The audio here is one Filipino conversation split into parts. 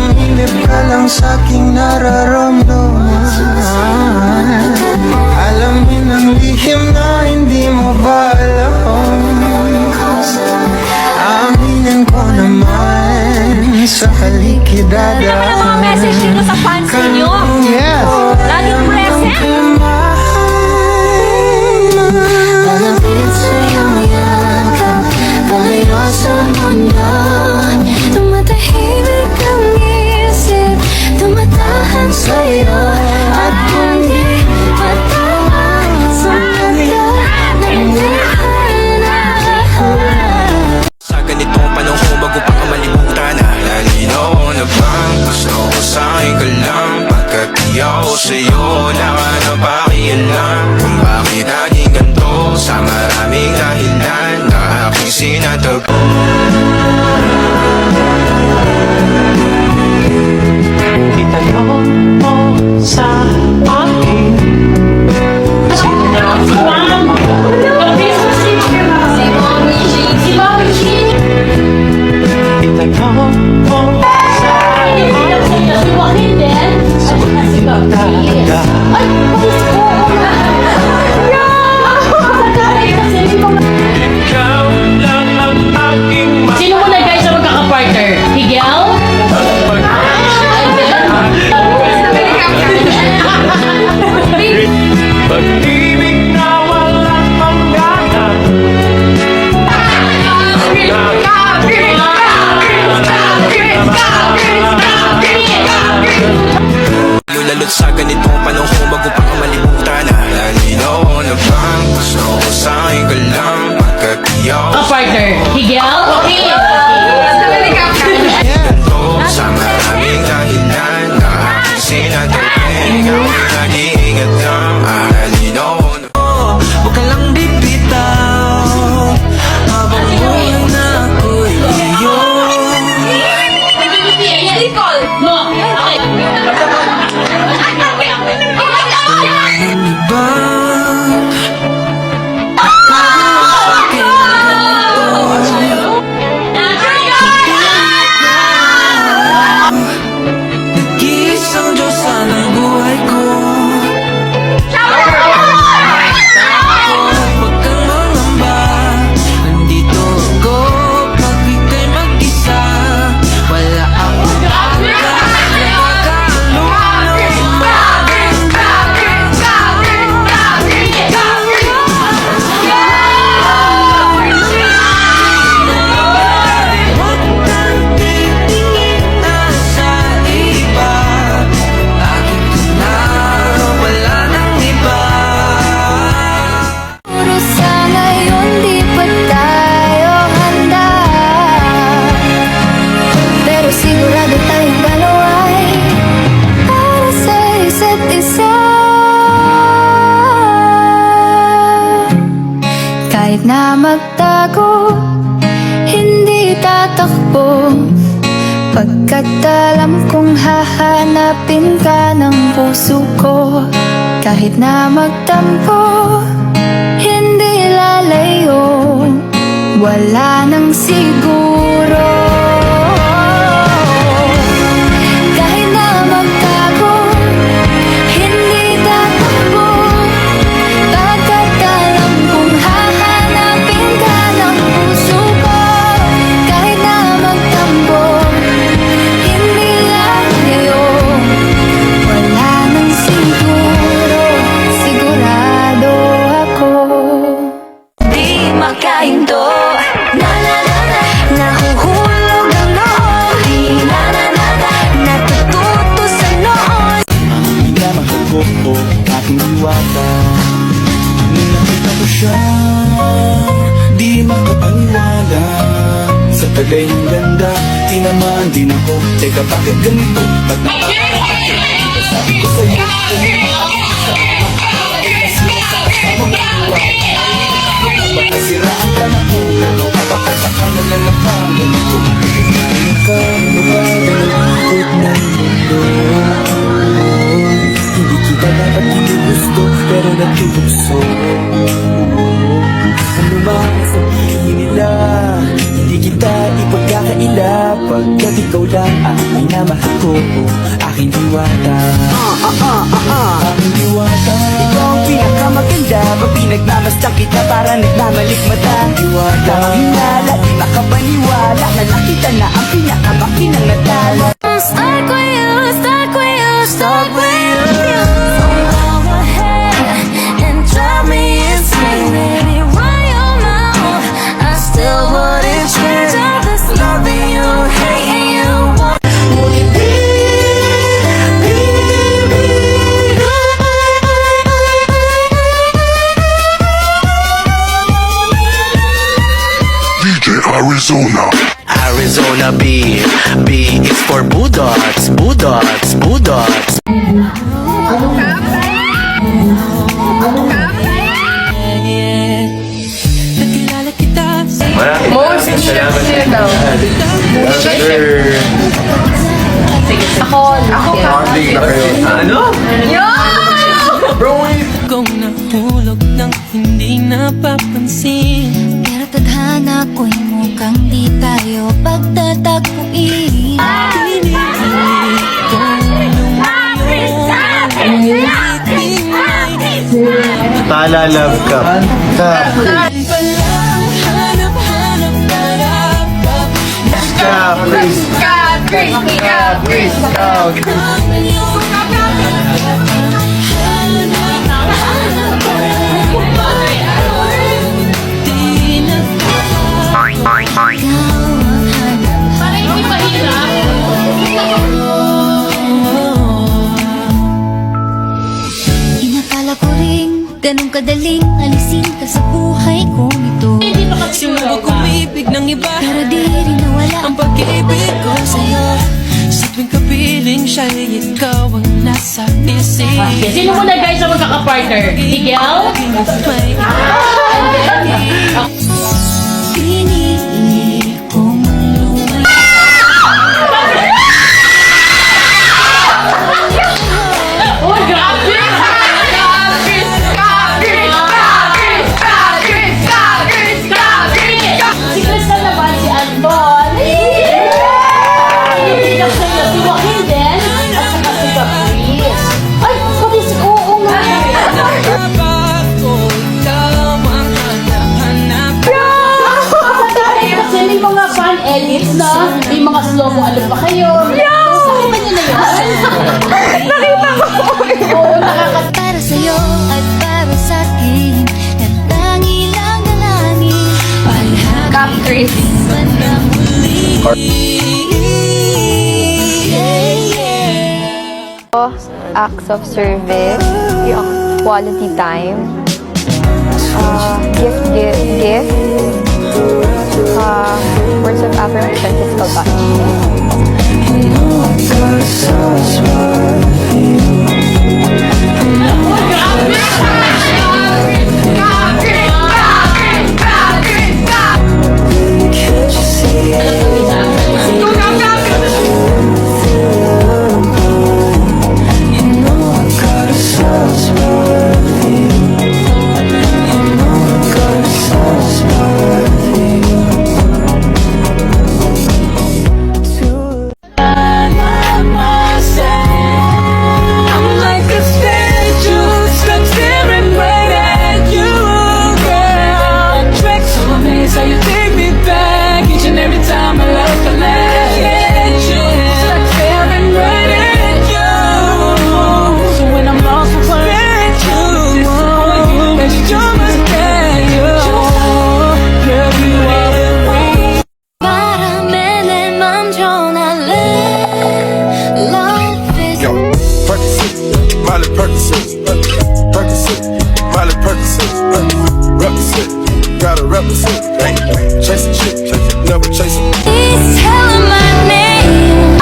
Sumilip ka lang sa'king nararamdaman. Alamin ang lihim na hindi mo ba alam. Aminin ko naman sa kalikidad. Ang laki ng mga message dito sa fans ninyo. Yes. Laging present. Malapit sa'yong yakap, palayo sa mundo. Tumatahimik ang isip, tumatahan sa'yo. At kung di matawag sa mata ng sa ganitong panahon bago pa ka malimutan na nalinaw na bang gusto ko sa'yo ka lang. Pagkat di ako sa'yo wala ka na pakialam kung bakit naging ganito sa maraming dahilan na aking sinatag. Itanong mo sa akin itanong mo sa akin talaga. Ikaw lang ang aking Sino muna guys na magkaka-partner? Higel? pag-ibig na walang pangganap. Lulalot sa ganitong panahon bago pa ka malimutan na nalinaw na bang gusto ko sa'yo ka lang. Pagkat di ako Ka-partner? Higel? Okay. ganito sa maraming dahilan na aking sinatagpin. Ikaw ang nag-iingat lang, nalinaw na huwag ka lang bibitaw habang buhay na ako'y iyon. No. Nag-iisang Diyos ang buhay ko. Huwag kang mangamba, nandito ako pag ika'y mag-isa. Wala akong puro sa ngayon, di pa tayo handa. Pero sigurado tayong dalawa'y para sa isa't isa. Kahit na magtago, hindi tatakbo. Pagkat alam kong hahanapin ka ng puso ko. Kahit na magtampo, hindi lalayo. Wala nang siguro. Kahit na magtago, hindi tatakbo. Pagkat alam kong hahanapin ka ng puso ko. Kahit na magtampo, hindi lalayo. Wala nang siguro, sigurado ako. Di makahinto, na na na na, nahuhulog ang noo. Di na na na na, natututo sa noon. Hindi na makagopo aking diwata. Nung nakita ko siya, di makapaniwala. Sa tagay ng ganda, tinamaan din ako. Teka, bakit ganito? Ba't sabi ko sa'yo, baka siraan ka na po. Baka sakala na lang ganito. Ikaw, ikot ng mundo. Hindi kita dapat ginugusto, pero natubukso. Ano man sabihin nila, hindi kita ipagkakaila. Pagkat ikaw lang ang minamahal ko, aking diwata. Aking diwata. Ikaw ang pinakamaganda, pag pinagmamasdan kita para nagmamalikmata. Diwata, hinala, di makapaniwala na nakita na ang pinakamakinang natalo. Stuck with you, stuck with you, stuck with you. Go ahead and drive me insane. Baby, run your mouth, I still wouldn't change. All this loving you, hating you. Arizona B is for Budots, Budots, Budots. Most sino daw? Ako Ano? Kung nahulog ng hindi napapansin, Pero tadhana ko'y mukhang di tayo pagtatagpuin. Tala love ka. Inakala ko rin ganun kadaling alisin ka sa buhay kong ito. Sinubo kong ibig ng iba, Pero di rin nawala ang pag-ibig ko sa'yo. Sa tuwing kapiling siya'y ikaw ang nasa isip. Sino muna guys ang magkakapartner? Higel? Pinili kong lumay. Oh, grabe! Si Crystal naman, si Anton. Hindi sa'yo, si Joaquin din. At saka si Caprice. Ay, pati si Oo nga. Kasi may mga fan edits na, may mga slow-mo, ano pa kayo? Nakita niyo na yun? Nakita ko! Oo, nakakatawa. Para sa'yo at para sa'kin, natangi lang na langit. Cap Chris. Acts of service, yung quality time, gift, words of affirmation, physical touch.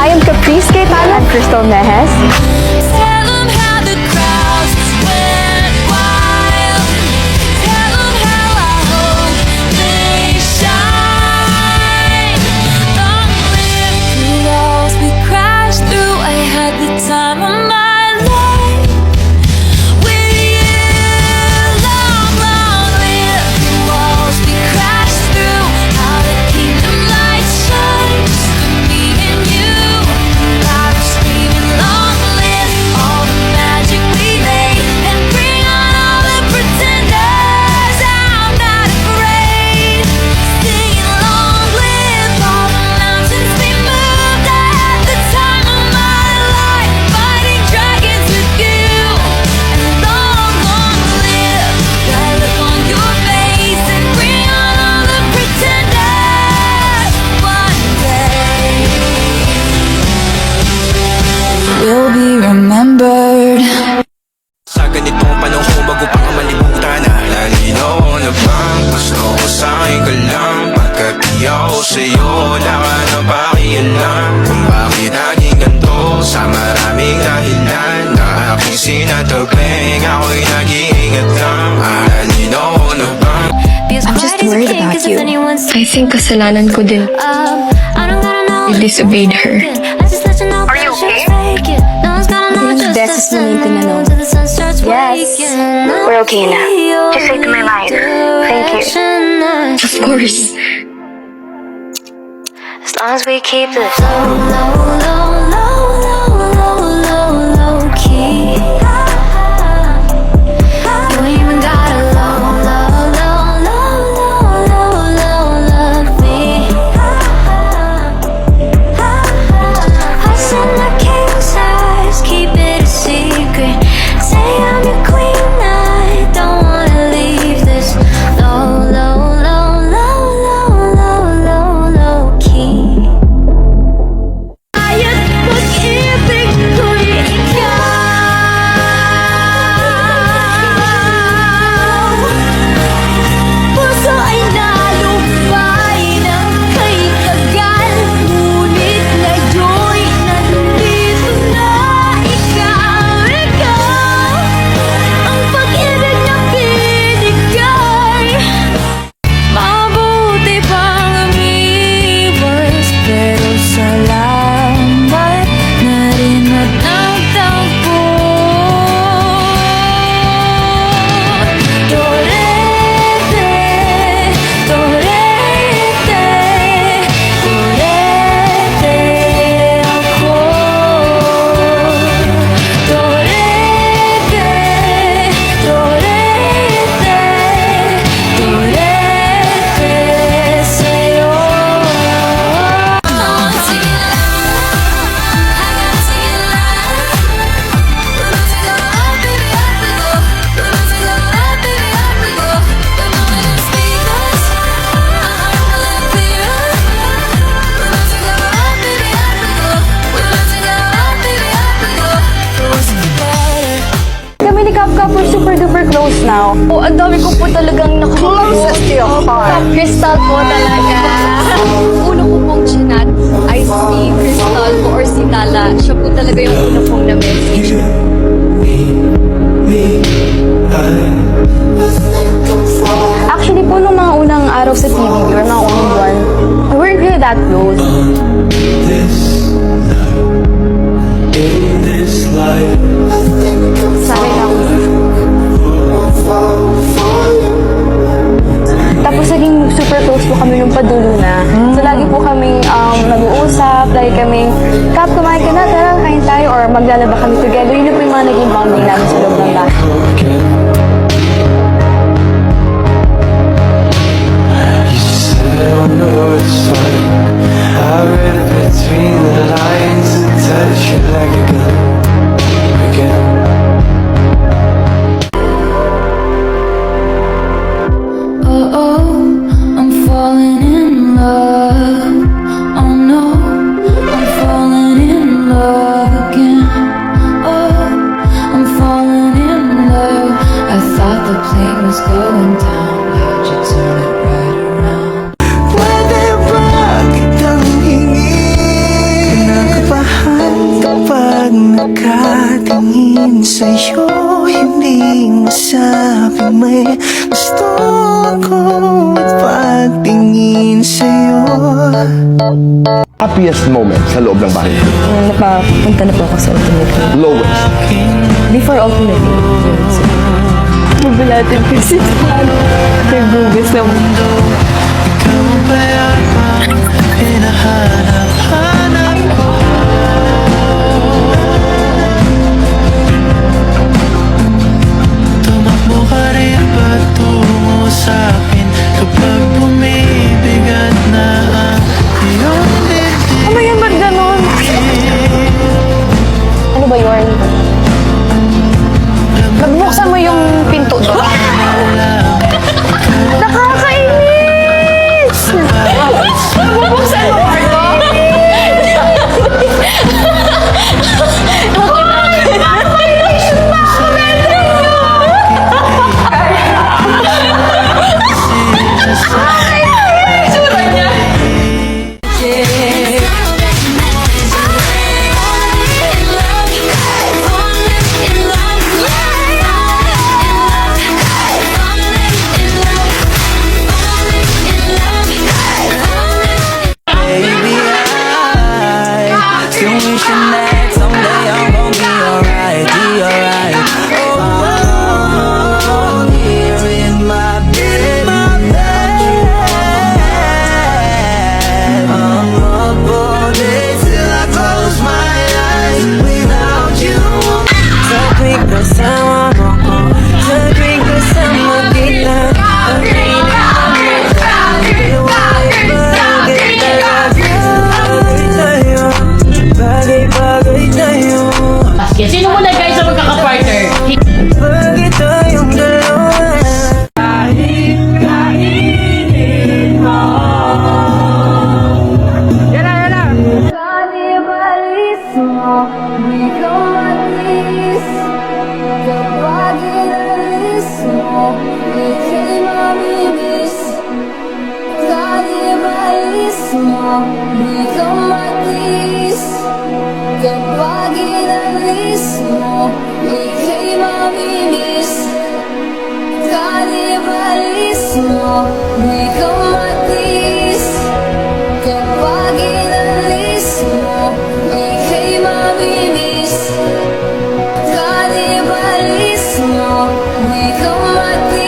I am Caprice Gaetano and Crystal Mejes. Tell 'em how the crowds went wild. Tell 'em how I hope they shine. Long live the walls we crashed through. I had the time of my life with you. Long live the walls we crashed through. How the kingdom light shines for me and you. I think kasalanan ko din. I disobeyed her. Are you okay? Beses mo na yung tinanong. Yes. We're okay na. Just say to my life. Thank you. Of course. As long as we keep this low key. You ain't even gotta love me. I said my king size, keep it a secret. Say I'm your queen, I don't wanna leave this low key. Aya't pag-ibig ko'y ikaw. Puso ay nalupay ng kay tagal, ngunit ngayon'y nandito na ikaw. Ang pag-ibig na binigay. Mabuti pang umiwas, pero salamat na rin at nagtagpo. Torete, torete, torete ako. Torete, torete, torete sa'yo. Kami ni Kapkap, we're super duper close now. Oh, ang dami ko po talagang closest to your heart. Crystal po talaga. Uno ko pong chinat ay si Crystal po or si Lala. Siya po talaga yung uno pong na-message. Actually po, nung mga unang araw sa TV, or mga unang buwan, we weren't really that close. In this life, Sanay lang. Tapos naging super close po kami nung padulo na. So lagi po kaming nag-uusap, lagi kaming, Kap, kumain ka na, tara, kain tayo, or maglalaba kami together. Yun na po yung mga naging bonding namin sa loob ng bahay. you said on the north side. I read between the lines and touch you like a gun again. Oh, I'm falling in love. Oh no, I'm falling in love again. Oh, I'm falling in love. I thought the plane was going down. How'd you turn it right around? Pwede ba kitang hingin? Kinakabahan kapag nakatingin sa'yo. Hindi masabi may gusto ako at pagtingin sa'yo. Happiest moment sa loob ng bahay. Napapunta na po ako sa ultimate. Lowest. Before ultimate. Mabalatin kasi nag-gugas na mundo. Ikaw ang bayabang hinahanap-hanap ko. Tumakbo ka rin patungo sa'kin kapag bumibigat na ang iyong dibdib. Ano yan? Ba't ganon? Ano ba yun? Magbuksan mo yung pinto doon. Nakakainis! Magbuksan mo, Marco! that someday I'm gonna be alright, be alright. Oh, here in my bed, I'm up all day till I close my eyes without you. Tuwing kasama mo, tuwing kasama kita, ang init bagay tayo, Basket. Sino muna guys ang magkaka-partner? bagay tayong dalawa. Kapag inalis mo, ika'y mamimiss. Kanibalis mo, di ka matiis. Kapag inalis mo, ika'y mamimiss. Kanibalis mo, di ka matiis.